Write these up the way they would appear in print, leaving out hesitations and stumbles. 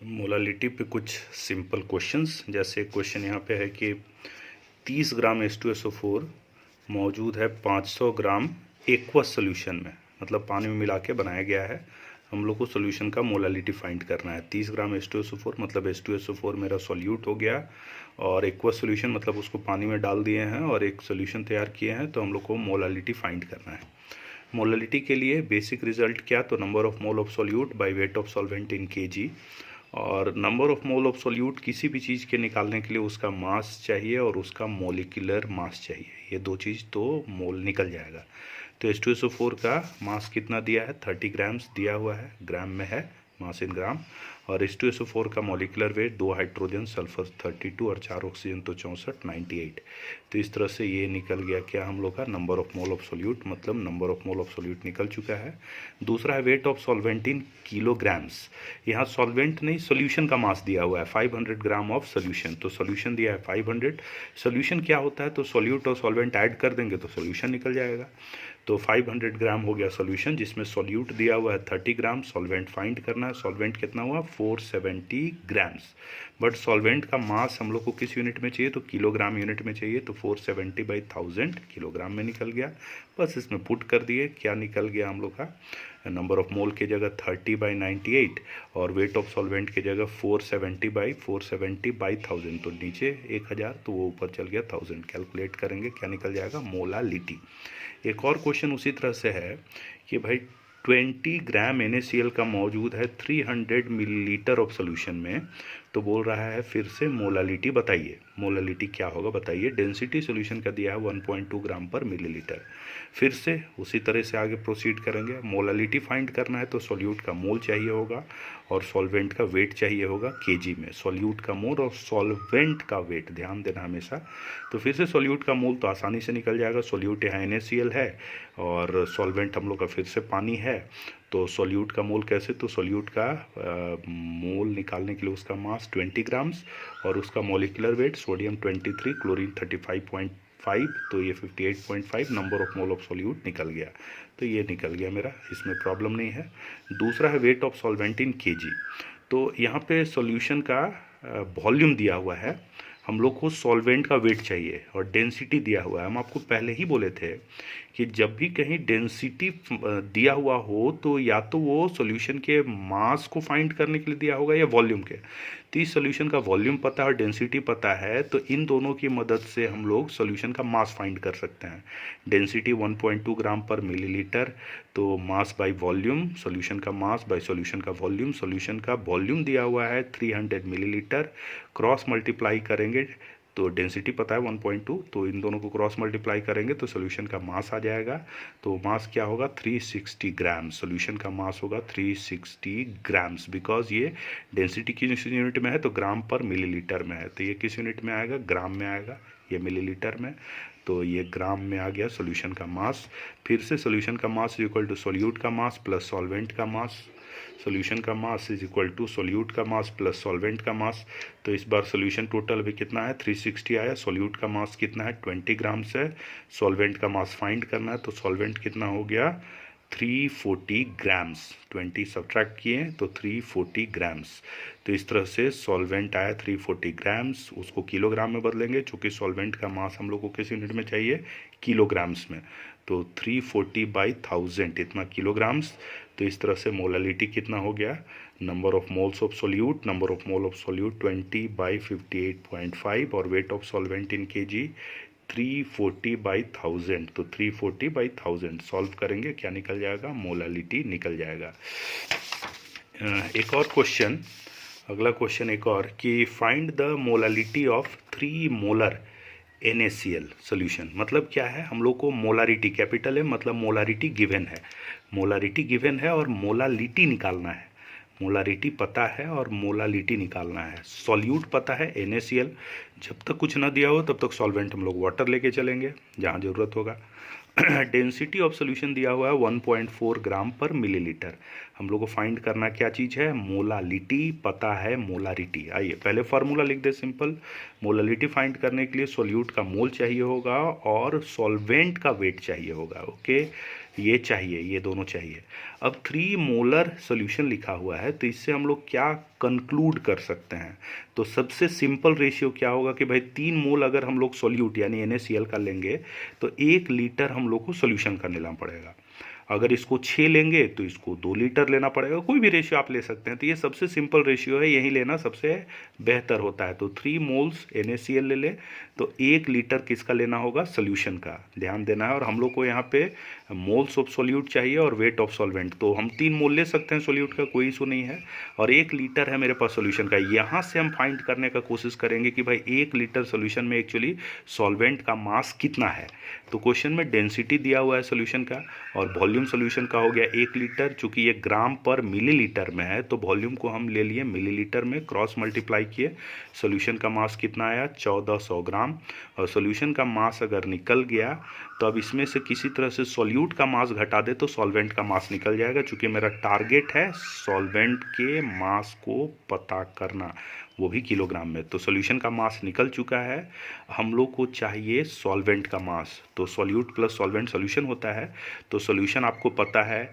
Molality पे कुछ simple questions. जैसे क्वेश्चन यहाँ पे है कि 30 ग्राम H2SO4 मौजूद है 500 ग्राम एक्वस सोल्यूशन में, मतलब पानी में मिला के बनाया गया है। हम लोग को सोल्यूशन का मोलालिटी फाइंड करना है। 30 ग्राम H2SO4 मतलब H2SO4 मेरा सॉल्यूट हो गया, और एक्वस सोल्यूशन मतलब उसको पानी में डाल दिए हैं और एक सोल्यूशन तैयार किए हैं, तो हम लोग को मोलालिटी फाइंड करना है। मोलालिटी के लिए बेसिक रिजल्ट क्या, तो number of mole of solute by weight of solvent in KG. और number of mole of solute किसी भी चीज़ के निकालने के लिए उसका मास चाहिए और उसका मोलिकुलर मास चाहिए। ये दो चीज़ तो मोल निकल जाएगा। तो H2SO4 का मास कितना दिया है, 30 ग्राम्स दिया हुआ है, ग्राम में है, मास इन ग्राम। और H2SO4 का मॉलिकुलर वेट 2 हाइड्रोजन सल्फर 32 और 4 ऑक्सीजन तो 64 98। तो इस तरह से ये निकल गया क्या हम लोग का number of mole of solute, मतलब number of mole of solute निकल चुका है। दूसरा है weight of solvent in kilograms. यहाँ सॉल्वेंट नहीं, सोल्यूशन का मास दिया हुआ है 500 ग्राम ऑफ सोल्यूशन। तो सोल्यूशन दिया है 500। सोल्यूशन क्या होता है, तो सोल्यूट और सॉल्वेंट ऐड कर देंगे तो सोल्यूशन निकल जाएगा। तो 500 ग्राम हो गया सॉल्यूशन, जिसमें सॉल्यूट दिया हुआ है 30 ग्राम। सॉल्वेंट फाइंड करना है, सॉल्वेंट कितना हुआ 470 ग्राम्स। बट सॉल्वेंट का मास हम लोग को किस यूनिट में चाहिए, तो किलोग्राम यूनिट में चाहिए। तो 470/1000 किलोग्राम में निकल गया। बस इसमें पुट कर दिए, क्या निकल गया हम लोग का नंबर ऑफ मोल की जगह 30/98 और वेट ऑफ सॉल्वेंट की जगह 470/1000। तो नीचे 1000 तो वो ऊपर चल गया 1000। कैलकुलेट करेंगे क्या निकल जाएगा, मोलालिटी। एक और क्वेश्चन उसी तरह से है कि भाई 20 ग्राम NaCl का मौजूद है 300 मिलीलीटर ऑफ सोल्यूशन में। तो बोल रहा है फिर से मोलालिटी बताइए। मोलालिटी क्या होगा बताइए। डेंसिटी सोल्यूशन का दिया है 1.2 ग्राम पर मिलीलीटर। फिर से उसी तरह से आगे प्रोसीड करेंगे। मोलालिटी फाइंड करना है तो सोल्यूट का मोल चाहिए होगा और सॉल्वेंट का वेट चाहिए होगा केजी में। सोल्यूट का मोल और सॉल्वेंट का वेट ध्यान देना हमेशा। तो फिर से सोल्यूट का मोल तो आसानी से निकल जाएगा। सोल्यूट यहाँ NaCl है और सॉल्वेंट हम लोग का फिर से पानी है। तो सोल्यूट का मोल कैसे, तो सोल्यूट का मोल निकालने के लिए उसका मास 20 ग्राम्स और उसका मॉलिक्यूलर वेट सोडियम 23, क्लोरीन 35.5, तो ये 58.5 number of mole of solute निकल गया। तो ये निकल गया मेरा, इसमें प्रॉब्लम नहीं है। दूसरा है weight of solvent in KG. तो यहाँ पे सॉल्यूशन का वॉल्यूम दिया हुआ है, हम लोग को सॉल्वेंट का वेट चाहिए और डेंसिटी दिया हुआ है। हम आपको पहले ही बोले थे कि जब भी कहीं डेंसिटी दिया हुआ हो तो या तो वो सॉल्यूशन के मास को फाइंड करने के लिए दिया होगा या वॉल्यूम के। तो इस सॉल्यूशन का वॉल्यूम पता है और डेंसिटी पता है, तो इन दोनों की मदद से हम लोग सॉल्यूशन का मास फाइंड कर सकते हैं। डेंसिटी 1.2 ग्राम पर मिलीलीटर, तो मास बाय वॉल्यूम, सॉल्यूशन का मास बाय सॉल्यूशन का वॉल्यूम। सॉल्यूशन का वॉल्यूम दिया हुआ है 300 मिलीलीटर, क्रॉस मल्टीप्लाई करेंगे तो डेंसिटी पता है 1.2, तो इन दोनों को क्रॉस मल्टीप्लाई करेंगे तो सोल्यूशन का मास आ जाएगा। तो मास क्या होगा 360 ग्राम्स। सोल्यूशन का मास होगा 360 ग्राम्स, बिकॉज ये डेंसिटी किस यूनिट में है, तो ग्राम पर मिलीलीटर में है। तो ये किस यूनिट में आएगा, ग्राम में आएगा, ये मिलीलीटर में। तो ये ग्राम में आ गया सोल्यूशन का मास। फिर से सोल्यूशन का mass is equal to solute का मास प्लस सॉल्वेंट का मास। सोल्यूशन का mass is equal to solute का मास प्लस सॉल्वेंट का मास। तो इस बार सोल्यूशन टोटल अभी कितना है 360 आया। सोल्यूट का मास कितना है 20 ग्राम्स है। सॉल्वेंट का मास फाइंड करना है, तो सॉल्वेंट कितना हो गया 340 ग्राम्स। 20 सब्ट्रैक्ट किए तो 340 ग्राम्स। तो इस तरह से सॉल्वेंट आया 340 ग्राम्स। उसको किलोग्राम में बदलेंगे, चूँकि सॉल्वेंट का मास हम लोग को किस यूनिट में चाहिए, किलोग्राम्स में। तो 340/1000 इतना किलोग्राम्स। तो इस तरह से मोलालिटी कितना हो गया, number of moles of solute, number of mole of solute 20/58.5 और wait of solvent in KG 340/1000। तो 340/1000 सॉल्व करेंगे क्या निकल जाएगा, मोलालिटी निकल जाएगा। एक और क्वेश्चन, अगला क्वेश्चन एक और कि find the molality of 3 molar NaCl solution. मतलब क्या है, हम लोग को मोलारिटी कैपिटल है, मतलब मोलारिटी गिवन है। मोलारिटी गिवन है और मोलालिटी निकालना है। मोलारिटी पता है और मोलालिटी निकालना है। सॉल्यूट पता है NaCl। जब तक कुछ ना दिया हो तब तक सॉल्वेंट हम लोग वाटर लेके चलेंगे जहाँ ज़रूरत होगा। डेंसिटी ऑफ सोल्यूशन दिया हुआ है 1.4 ग्राम पर मिलीलीटर। हम लोग को फाइंड करना क्या चीज़ है, मोलालिटी पता है, मोलारिटी। आइए पहले फार्मूला लिख दे सिंपल। मोलालिटी फाइंड करने के लिए सोल्यूट का मोल चाहिए होगा और सॉल्वेंट का वेट चाहिए होगा। ओके, ये चाहिए, ये दोनों चाहिए। अब 3 मोलर सोल्यूशन लिखा हुआ है, तो इससे हम लोग क्या कंक्लूड कर सकते हैं? तो सबसे सिंपल रेशियो क्या होगा कि भाई 3 मोल अगर हम लोग सॉल्यूट यानी NaCl का लेंगे तो 1 लीटर हम लोग को सोल्यूशन का लेना पड़ेगा। अगर इसको 6 लेंगे तो इसको 2 लीटर लेना पड़ेगा। कोई भी रेशियो आप ले सकते हैं, तो ये सबसे सिंपल रेशियो है, यही लेना सबसे बेहतर होता है। तो 3 मोल्स NaCl ले ले तो 1 लीटर किसका लेना होगा? सोल्यूशन का ध्यान देना है। और हम लोग को यहाँ पे मोल्स ऑफ सोल्यूट चाहिए और वेट ऑफ सॉल्वेंट, तो हम 3 मोल ले सकते हैं सोल्यूट का, कोई इशू नहीं है। और 1 लीटर है मेरे पास सोल्यूशन का। यहाँ से हम फाइंड करने का कोशिश करेंगे कि भाई 1 लीटर सोल्यूशन में एक्चुअली सॉल्वेंट का मास कितना है। तो क्वेश्चन में डेंसिटी दिया हुआ है सोल्यूशन का और वॉल्यूम सोल्यूशन का हो गया 1 लीटर। चूंकि ये ग्राम पर मिलीलीटर में है तो वॉल्यूम को हम ले लिए मिलीलीटर में, क्रॉस मल्टीप्लाई किए। सोल्यूशन का मास कितना आया? 1400 ग्राम। और सोल्यूशन का मास अगर निकल गया तो अब इसमें से किसी तरह से सॉल्यूट का मास घटा दे तो सॉल्वेंट का मास निकल जाएगा। चूंकि मेरा टारगेट है सॉल्वेंट के मास को पता करना, वो भी किलोग्राम में। तो सॉल्यूशन का मास निकल चुका है, हम लोग को चाहिए सॉल्वेंट का मास। तो सॉल्यूट प्लस सॉल्वेंट सॉल्यूशन होता है। तो सॉल्यूशन आपको पता है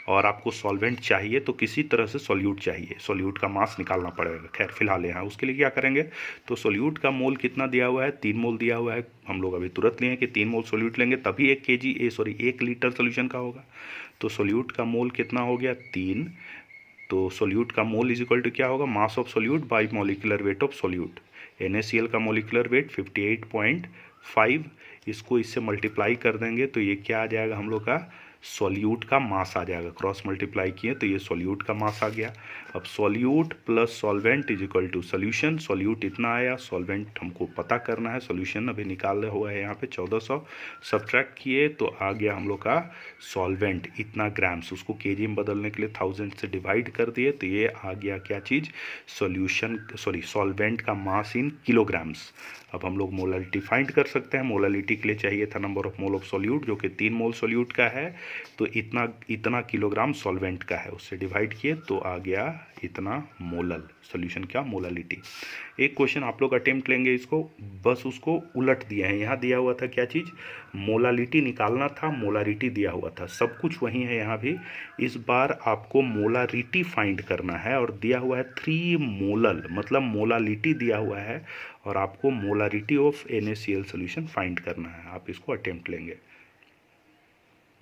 और आपको सॉल्वेंट चाहिए, तो किसी तरह से सॉल्यूट चाहिए, सॉल्यूट का मास निकालना पड़ेगा। खैर फिलहाल यहाँ उसके लिए क्या करेंगे, तो सॉल्यूट का मोल कितना दिया हुआ है? 3 मोल दिया हुआ है। हम लोग अभी तुरंत लिए कि 3 मोल सॉल्यूट लेंगे तभी 1 लीटर सोल्यूशन का होगा। तो सॉल्यूट का मोल कितना हो गया? 3। तो सोल्यूट का मोल इज इक्वल टू क्या होगा? Mass of solute by molecular weight of solute. NaCl का मॉलिक्यूलर वेट 58.5, इसको इससे मल्टीप्लाई कर देंगे तो ये क्या आ जाएगा हम लोग का? सॉल्यूट का मास आ जाएगा। क्रॉस मल्टीप्लाई किए तो ये सॉल्यूट का मास आ गया। अब solute plus solvent is equal to solution. Solute इतना आया, सॉल्वेंट हमको पता करना है, सॉल्यूशन अभी निकाल हुआ है यहाँ पे 1400, सब्ट्रैक्ट किए तो आ गया हम लोग का सॉल्वेंट इतना ग्राम्स। उसको केजी में बदलने के लिए 1000 से डिवाइड कर दिए तो ये आ गया क्या चीज़? सॉल्वेंट का मास इन किलोग्राम्स। अब हम लोग मोलालिटी फाइंड कर सकते हैं। मोलालिटी के लिए चाहिए था number of mole of solute, जो कि 3 मोल सोल्यूट का है, तो इतना किलोग्राम सॉल्वेंट का है, उससे डिवाइड किए तो आ गया इतना मोलल। सोल्यूशन क्या? मोलालिटी। एक क्वेश्चन आप लोग अटेम्प्ट लेंगे इसको, बस उसको उलट दिया है। यहाँ दिया हुआ था क्या चीज़? मोलालिटी निकालना था, मोलारिटी दिया हुआ था, सब कुछ वही है यहाँ भी। इस बार आपको मोलारिटी फाइंड करना है और दिया हुआ है 3 मोलल, मतलब मोलालिटी दिया हुआ है और आपको molarity of NaCl solution find करना है। आप इसको अटेम्प्ट लेंगे।